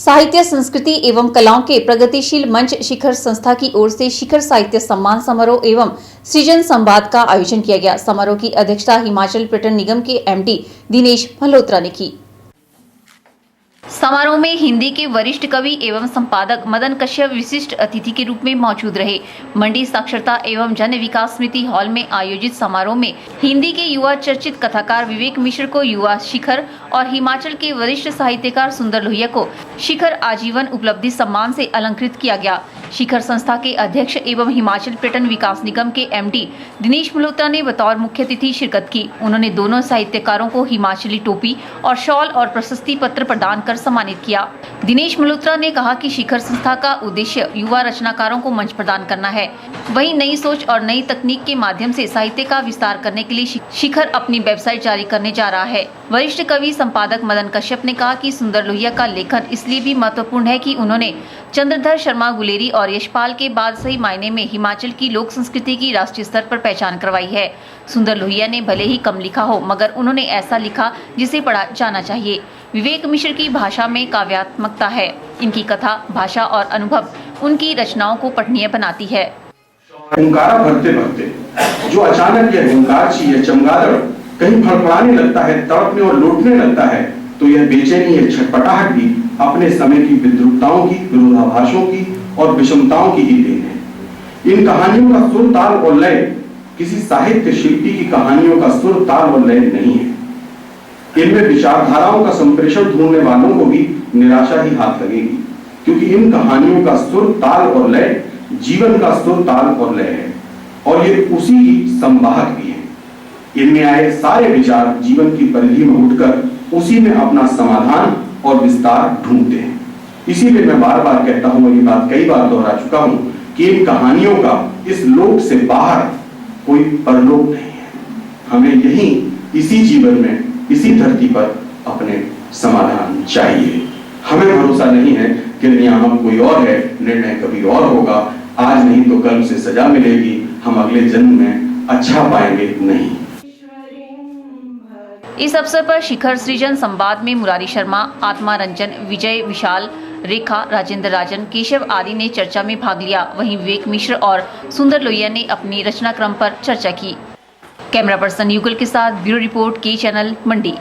साहित्य संस्कृति एवं कलाओं के प्रगतिशील मंच शिखर संस्था की ओर से शिखर साहित्य सम्मान समारोह एवं सृजन संवाद का आयोजन किया गया। समारोह की अध्यक्षता हिमाचल पर्यटन निगम के एमडी दिनेश मल्होत्रा ने की। समारोह में हिंदी के वरिष्ठ कवि एवं संपादक मदन कश्यप विशिष्ट अतिथि के रूप में मौजूद रहे। मंडी साक्षरता एवं जन विकास समिति हॉल में आयोजित समारोह में हिंदी के युवा चर्चित कथाकार विवेक मिश्र को युवा शिखर और हिमाचल के वरिष्ठ साहित्यकार सुंदर लोहिया को शिखर आजीवन उपलब्धि सम्मान से अलंकृत किया गया। शिखर संस्था के अध्यक्ष एवं हिमाचल पर्यटन विकास निगम के एमडी दिनेश मल्होत्रा ने बतौर मुख्य अतिथि शिरकत की। उन्होंने दोनों साहित्यकारों को हिमाचली टोपी और शॉल और प्रशस्ति पत्र प्रदान कर सम्मानित किया। दिनेश मल्होत्रा ने कहा कि शिखर संस्था का उद्देश्य युवा रचनाकारों को मंच प्रदान करना है। वहीं नई सोच और नई तकनीक के माध्यम से साहित्य का विस्तार करने के लिए शिखर अपनी वेबसाइट जारी करने जा रहा है। वरिष्ठ कवि संपादक मदन कश्यप ने कहा कि सुंदर लोहिया का लेखन इसलिए भी महत्वपूर्ण है कि उन्होंने चंद्रधर शर्मा गुलेरी और यशपाल के बाद सही मायने में हिमाचल की लोक संस्कृति की राष्ट्रीय स्तर पर पहचान करवाई है। सुंदर लोहिया ने भले ही कम लिखा हो मगर उन्होंने ऐसा लिखा जिसे पढ़ा जाना चाहिए। विवेक मिश्र की भाषा में काव्यात्मकता है। इनकी कथा, भाषा और अनुभव उनकी रचनाओं को पठनीय बनाती है। हुंकारा भरते भरते जो अचानक यह हुंकार सी यह चमगादड़ कहीं फड़फड़ाने लगता है, तड़पने और लौटने लगता है, तो यह बेचैनी, यह छटपटाहट भी अपने समय की विद्रुपताओं की, विरोधाभासों की और विषमताओं की ही देन है। इन कहानियों का सुर, ताल और लय किसी साहित्य शिल्पी की कहानियों का सुर, ताल और लय नहीं है। इनमें विचारधाराओं का संप्रेषण ढूंढने वालों को भी निराशा ही हाथ लगेगी, क्योंकि इन कहानियों का सुर, ताल और लय जीवन का सुर, ताल और लय है और ये उसी की संवाहक भी है। इनमें आए सारे विचार जीवन की परिधि में उठकर उसी में अपना समाधान और विस्तार ढूंढते हैं। इसीलिए मैं बार बार कहता हूं, ये बात कई बार दोहरा चुका हूं कि इन कहानियों का इस लोक से बाहर कोई परलोक नहीं है। हमें यहीं इसी जीवन में, इसी धरती पर अपने समाधान चाहिए। हमें भरोसा नहीं है कि नियामक कोई और है, निर्णय कभी और होगा, आज नहीं तो कल से सजा मिलेगी, हम अगले जन्म में अच्छा पाएंगे नहीं। इस अवसर पर शिखर सृजन संवाद में मुरारी शर्मा, आत्मा रंजन, विजय, विशाल, रेखा, राजेंद्र राजन, केशव आदि ने चर्चा में भाग लिया। वहीं विवेक मिश्र और सुंदर लोहिया ने अपनी रचनाक्रम पर चर्चा की। कैमरा पर्सन युगल के साथ ब्यूरो रिपोर्ट के चैनल मंडी।